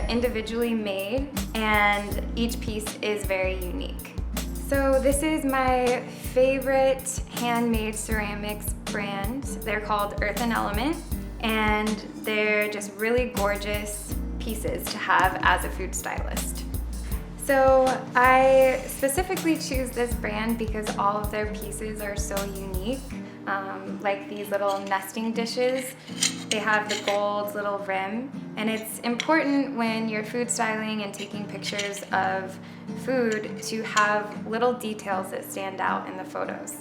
individually made and each piece is very unique. So this is my favorite handmade ceramics brand. They're called Earth and Element, and they're just really gorgeous pieces to have as a food stylist. So I specifically choose this brand because all of their pieces are so unique. Like these little nesting dishes, they have the gold little rim, and it's important when you're food styling and taking pictures of food to have little details that stand out in the photos.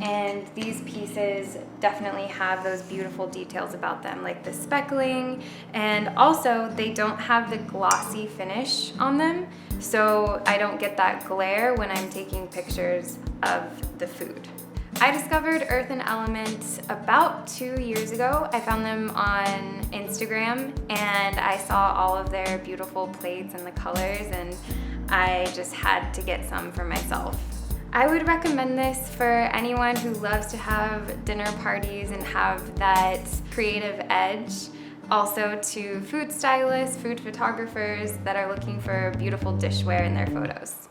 And these pieces definitely have those beautiful details about them, like the speckling, and also they don't have the glossy finish on them, so I don't get that glare when I'm taking pictures of the food. I discovered Earth and Element about 2 years ago. I found them on Instagram and I saw all of their beautiful plates and the colors, and I just had to get some for myself. I would recommend this for anyone who loves to have dinner parties and have that creative edge. Also to food stylists, food photographers that are looking for beautiful dishware in their photos.